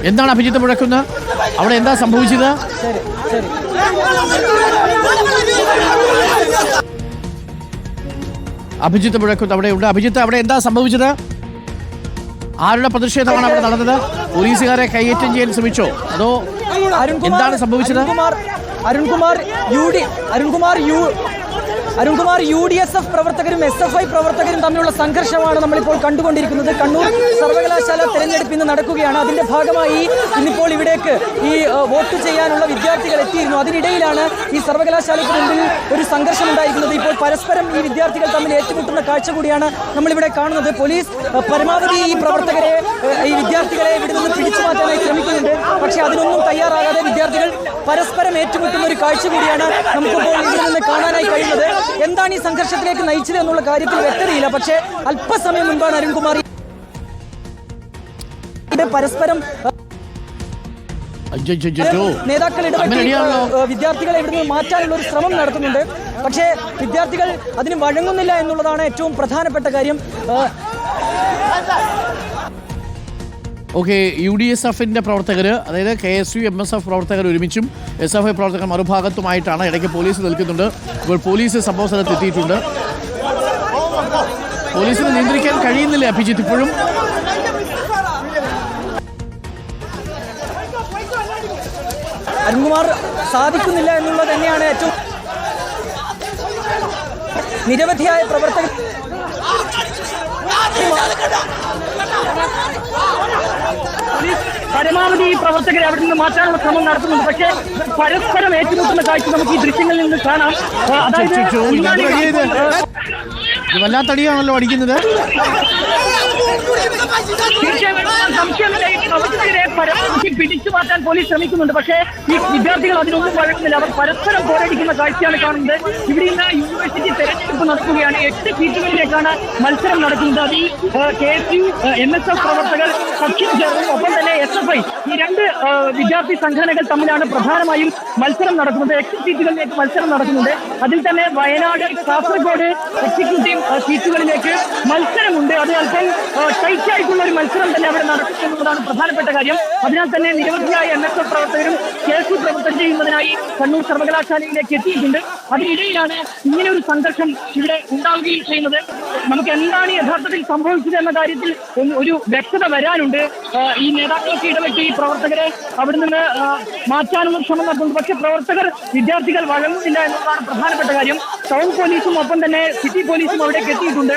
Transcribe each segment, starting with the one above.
എന്താണ് അഭിജിത്ത് മുഴക്കുന്നത്? അവിടെ എന്താ സംഭവിച്ചത്? അഭിജിത്ത് മുഴക്കുന്നത് അവിടെ ഉണ്ട്. അഭിജിത്ത്, അവിടെ എന്താ സംഭവിച്ചത്? ആരുടെ പ്രതിഷേധമാണ് അവിടെ നടന്നത്? പോലീസുകാരെ കൈയേറ്റം ചെയ്യാൻ ശ്രമിച്ചോ അതോ എന്താണ് സംഭവിച്ചത്? അരുൺകുമാർ UDSF പ്രവർത്തകരും SFI പ്രവർത്തകരും തമ്മിലുള്ള സംഘർഷമാണ് നമ്മളിപ്പോൾ കണ്ടുകൊണ്ടിരിക്കുന്നത്. കണ്ണൂർ സർവകലാശാല തെരഞ്ഞെടുപ്പ് ഇന്ന് നടക്കുകയാണ്. അതിന്റെ ഭാഗമായി ഇന്നിപ്പോൾ ഇവിടേക്ക് ഈ വോട്ട് ചെയ്യാനുള്ള വിദ്യാർത്ഥികൾ എത്തിയിരുന്നു. അതിനിടയിലാണ് ഈ സർവകലാശാലയ്ക്ക് മുമ്പിൽ ഒരു സംഘർഷം ഉണ്ടായിരിക്കുന്നത്. ഇപ്പോൾ പരസ്പരം ഈ വിദ്യാർത്ഥികൾ തമ്മിൽ ഏറ്റുമുട്ടുന്ന കാഴ്ച കൂടിയാണ് നമ്മളിവിടെ കാണുന്നത്. പോലീസ് പരമാവധി ഈ പ്രവർത്തകരെ, ഈ വിദ്യാർത്ഥികളെ ഇവിടെ നിന്ന് പിടിച്ചു മാറ്റാനായി ശ്രമിക്കുന്നുണ്ട്. പക്ഷേ അതിനൊന്നും തയ്യാറാകാതെ വിദ്യാർത്ഥികൾ പരസ്പരം ഏറ്റുമുട്ടുന്ന ഒരു കാഴ്ച കൂടിയാണ് നമുക്കിപ്പോൾ ഇവിടെ നിന്ന് കാണാനായി കഴിയുന്നത്. എന്താണ് ഈ സംഘർഷത്തിലേക്ക് നയിച്ചത് എന്നുള്ള കാര്യത്തിൽ വ്യക്തതയില്ല. പക്ഷേ അല്പസമയം മുൻപാണ് അരുൺകുമാർ പരസ്പരം നേതാക്കൾ ഇടപെട്ട് വിദ്യാർത്ഥികളെ ഇവിടുന്ന് മാറ്റാനുള്ള ഒരു ശ്രമം നടത്തുന്നുണ്ട്. പക്ഷേ വിദ്യാർത്ഥികൾ അതിന് വഴങ്ങുന്നില്ല എന്നുള്ളതാണ് ഏറ്റവും പ്രധാനപ്പെട്ട കാര്യം. ഓക്കെ, UDSFിൻ്റെ പ്രവർത്തകർ, അതായത് KSU MSF പ്രവർത്തകർ ഒരുമിച്ചും SFI പ്രവർത്തകർ മറുഭാഗത്തുമായിട്ടാണ്. ഇടയ്ക്ക് പോലീസ് നിൽക്കുന്നുണ്ട്. ഇപ്പോൾ പോലീസ് സംഭവ സ്ഥലത്ത് എത്തിയിട്ടുണ്ട്. പോലീസിന് നിയന്ത്രിക്കാൻ കഴിയുന്നില്ല അഭിജിത്ത് ഇപ്പോഴും. അരുൺകുമാർ സാധിക്കുന്നില്ല എന്നുള്ളത് തന്നെയാണ് ഏറ്റവും. നിരവധിയായ പ്രവർത്തകർ പരമാവധി പ്രവർത്തകരെ അവിടെ നിന്ന് മാറ്റാനുള്ള ശ്രമം നടത്തുന്നുണ്ട്. പക്ഷേ പരസ്പരം ഏറ്റുമുട്ടുന്ന കാഴ്ച നമുക്ക് ഈ ദൃശ്യങ്ങളിൽ നിന്ന് കാണാം. അതായത് വല്ലാത്തടിയാണല്ലോ അടിക്കുന്നത്. സംശയമില്ല, ഈ പ്രവർത്തകരെ പരമാവധി പിടിച്ചു മാറ്റാൻ പോലീസ് ശ്രമിക്കുന്നുണ്ട്. പക്ഷേ ഈ വിദ്യാർത്ഥികൾ അതിനൊന്നും വഴങ്ങുന്നില്ല. അവർ പരസ്പരം പോരടിക്കുന്ന കാഴ്ചയാണ് കാണുന്നത്. ഇവിടെ ഇന്ന് യൂണിവേഴ്സിറ്റി തെരഞ്ഞെടുപ്പ് നടക്കുകയാണ്. 8 സീറ്റുകളിലേക്കാണ് മത്സരം നടക്കുന്നത്. അത് ഈ KSU MSF പ്രവർത്തകർ സഖ്യം ചേർന്നും ഒപ്പം തന്നെ SFI, ഈ 2 വിദ്യാർത്ഥി സംഘടനകൾ തമ്മിലാണ് പ്രധാനമായും മത്സരം നടക്കുന്നത്. 8 സീറ്റുകളിലേക്ക് മത്സരം നടക്കുന്നുണ്ട്. അതിൽ തന്നെ വയനാട്, കാസർഗോഡ് എക്സിക്യൂട്ടീവ് സീറ്റുകളിലേക്ക് മത്സരമുണ്ട്. അത് അല്പം ടൈറ്റ് ആയിട്ടുള്ള ഒരു മത്സരം തന്നെ അവിടെ നടക്കുമെന്നുള്ളതാണ് പ്രധാനപ്പെട്ട കാര്യം. അതിനാൽ തന്നെ നിരവധിയായ MSF പ്രവർത്തകരും KSU പ്രവർത്തനം ചെയ്യുന്നതിനായി കണ്ണൂർ സർവകലാശാലയിലേക്ക് എത്തിയിട്ടുണ്ട്. അതിനിടയിലാണ് ഇങ്ങനെ ഒരു സംഘർഷം ഇവിടെ ഉണ്ടാവുകയും ചെയ്യുന്നത്. നമുക്ക് എന്താണ് യഥാർത്ഥത്തിൽ സംഭവിച്ചത് എന്ന കാര്യത്തിൽ ഒരു വ്യക്തത വരാനുണ്ട്. ഈ നേതാക്കളൊക്കെ ഇടപെട്ട് ഈ പ്രവർത്തകരെ അവിടെ നിന്ന് മാറ്റാനുള്ള ശ്രമം നടത്തുന്നു. പക്ഷേ വിദ്യാർത്ഥികൾ വഴങ്ങുന്നില്ല എന്നുള്ളതാണ് പ്രധാനപ്പെട്ട കാര്യം. ടൗൺ പോലീസും ഒപ്പം തന്നെ സിറ്റി പോലീസും അവിടേക്ക് എത്തിയിട്ടുണ്ട്.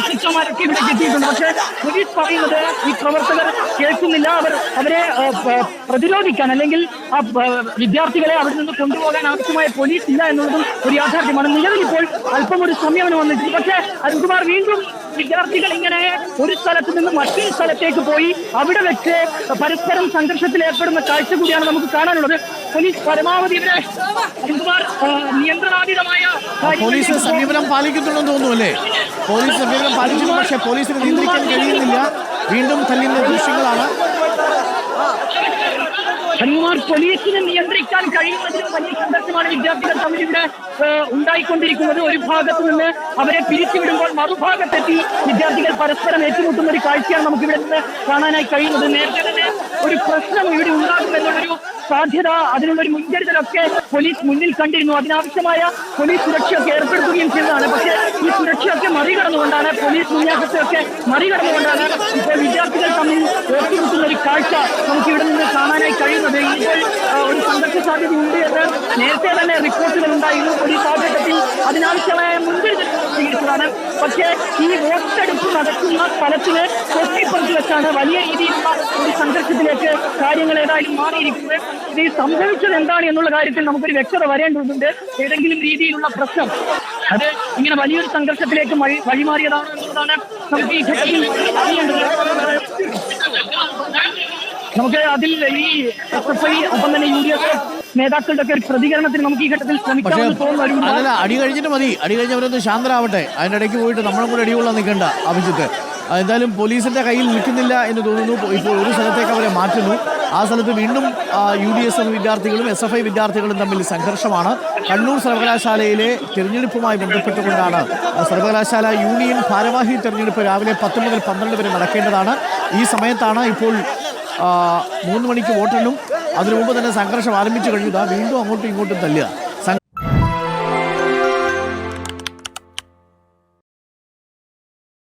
SHOമാരൊക്കെ ഇവിടേക്ക് എത്തിയിട്ടുണ്ട്. പക്ഷേ പോലീസ് പറയുന്നത് ഈ പ്രവർത്തകർ കേൾക്കുന്നില്ല. അവരെ പ്രതിരോധിക്കാൻ അല്ലെങ്കിൽ ആ വിദ്യാർത്ഥികളെ അവിടെ നിന്ന് കൊണ്ടുപോകാൻ ആവശ്യമായ പോലീസ് ഇല്ല എന്നുള്ളതും ഒരു യാഥാർത്ഥ്യമാണ്. നിലവിൽ ഇപ്പോൾ അല്പം ഒരു സമയമാണ് വന്നിട്ടുണ്ട്. പക്ഷേ അരുൺകുമാർ, വീണ്ടും വിദ്യാർത്ഥികൾ ഇങ്ങനെ ഒരു സ്ഥലത്ത് നിന്ന് മറ്റൊരു സ്ഥലത്തേക്ക് പോയി അവിടെ വെച്ച് പരസ്പരം സംഘർഷത്തിൽ ഏർപ്പെടുന്ന കാഴ്ച കൂടിയാണ് നമുക്ക് കാണാനുള്ളത്. പോലീസ് പരമാവധി ഇവരെ അരുൺകുമാർ നിയന്ത്രണാതീതമായ പോലീസ് സമീപനം പാലിക്കുന്നുണ്ടെന്ന് തോന്നുന്നു അല്ലേ? പോലീസ് സമീപനം പാലിക്കുന്നു. പക്ഷേ പോലീസിന് നിയന്ത്രിക്കാൻ കഴിയുന്നില്ല. വീണ്ടും തല്ലുന്ന ദൃശ്യങ്ങളാണ്. ഹനുമാർ പോലീസിനെ നിയന്ത്രിക്കാൻ കഴിയുന്നതിനും വലിയ സംഘർഷമാണ് വിദ്യാർത്ഥികൾ തമ്മിൽ ഇവിടെ ഉണ്ടായിക്കൊണ്ടിരിക്കുന്നത്. ഒരു ഭാഗത്ത് നിന്ന് അവരെ പിരിച്ചുവിടുമ്പോൾ മറുഭാഗത്തെത്തി വിദ്യാർത്ഥികൾ പരസ്പരം ഏറ്റുമുട്ടുന്ന ഒരു കാഴ്ചയാണ് നമുക്ക് ഇവിടെ നിന്ന് കാണാനായി കഴിയുന്നത്. നേരത്തെ തന്നെ ഒരു പ്രശ്നം ഇവിടെ ഉണ്ടാകുമെന്നുള്ളൊരു സാധ്യത, അതിനുള്ളൊരു മുൻകരുതലൊക്കെ പോലീസ് മുന്നിൽ കണ്ടിരുന്നു. അതിനാവശ്യമായ പോലീസ് സുരക്ഷയൊക്കെ ഏർപ്പെടുത്തുകയും ചെയ്തതാണ്. പക്ഷേ ഈ സുരക്ഷയൊക്കെ മറികടന്നുകൊണ്ടാണ്, പോലീസ് മുന്നേറ്റത്തെയൊക്കെ മറികടന്നുകൊണ്ടാണ് ഇപ്പോൾ വിദ്യാർത്ഥികൾ തമ്മിൽ ഏറ്റുമുട്ടുന്ന ഒരു കാഴ്ച നമുക്ക് ഇവിടെ നിന്ന് കാണാനായി കഴിയുന്നത്. ഇപ്പോൾ ഒരു സംഘർഷ സാധ്യതയുണ്ട് എന്ന് നേരത്തെ തന്നെ റിപ്പോർട്ടുകൾ ഉണ്ടായിരുന്നു. പോലീസ് ആഘട്ടത്തിൽ അതിനാവശ്യമായ മുൻകരുതൽ സ്വീകരിച്ചതാണ്. പക്ഷേ ഈ വോട്ടെടുപ്പ് നടക്കുന്ന സ്ഥലത്തിന് തൊട്ടിപ്പുറത്ത് വെച്ചാണ് വലിയ രീതിയിലുള്ള ഒരു സംഘർഷത്തിലേക്ക് കാര്യങ്ങൾ ഏതായാലും മാറിയിരിക്കുന്നത്. ഇത് സംഭവിച്ചത് എന്താണ് എന്നുള്ള കാര്യത്തിൽ നമുക്കൊരു വ്യക്തത വരേണ്ടതുണ്ട്. ഏതെങ്കിലും രീതിയിലുള്ള പ്രശ്നം അത് ഇങ്ങനെ വലിയൊരു സംഘർഷത്തിലേക്ക് വഴിമാറിയതാണ് എന്നുള്ളതാണ് നമുക്ക് ഈ ഘട്ടത്തിൽ അറിയേണ്ടത്. നമുക്ക് അതിൽ ഈ SFI ഒപ്പം തന്നെ UDSF നേതാക്കളുടെ ഒക്കെ ഒരു പ്രതികരണത്തിന് നമുക്ക് ഈ ഘട്ടത്തിൽ ശ്രമിക്കാമെന്ന് തോന്നുന്നു. അടി കഴിഞ്ഞിട്ട് മതി. അടി കഴിഞ്ഞവരൊന്ന് ശാന്തരാവട്ടെ. അതിൻ്റെ ഇടയ്ക്ക് പോയിട്ട് നമ്മളും കൂടെ അടികൊള്ളാൻ നിൽക്കണ്ട അഭിജിത്ത്. എന്തായാലും പോലീസിന്റെ കയ്യിൽ നിൽക്കുന്നില്ല എന്ന് തോന്നുന്നു. ഇപ്പോൾ ഒരു സ്ഥലത്തേക്ക് അവരെ മാറ്റുന്നു. ആ സ്ഥലത്ത് വീണ്ടും UDSF വിദ്യാർത്ഥികളും SFI വിദ്യാർത്ഥികളും തമ്മിൽ സംഘർഷമാണ്. കണ്ണൂർ സർവകലാശാലയിലെ തിരഞ്ഞെടുപ്പുമായി ബന്ധപ്പെട്ടുകൊണ്ടാണ് സർവകലാശാല യൂണിയൻ ഭാരവാഹി തെരഞ്ഞെടുപ്പ് രാവിലെ 10 മുതൽ 12 വരെ നടക്കേണ്ടതാണ്. ഈ സമയത്താണ് ഇപ്പോൾ 3 മണിക്ക് വോട്ടെണ്ണും. അതിനു മുമ്പ് തന്നെ സംഘർഷം ആരംഭിച്ചു കഴിഞ്ഞു. വീണ്ടും അങ്ങോട്ടും ഇങ്ങോട്ടും തല്ലുക.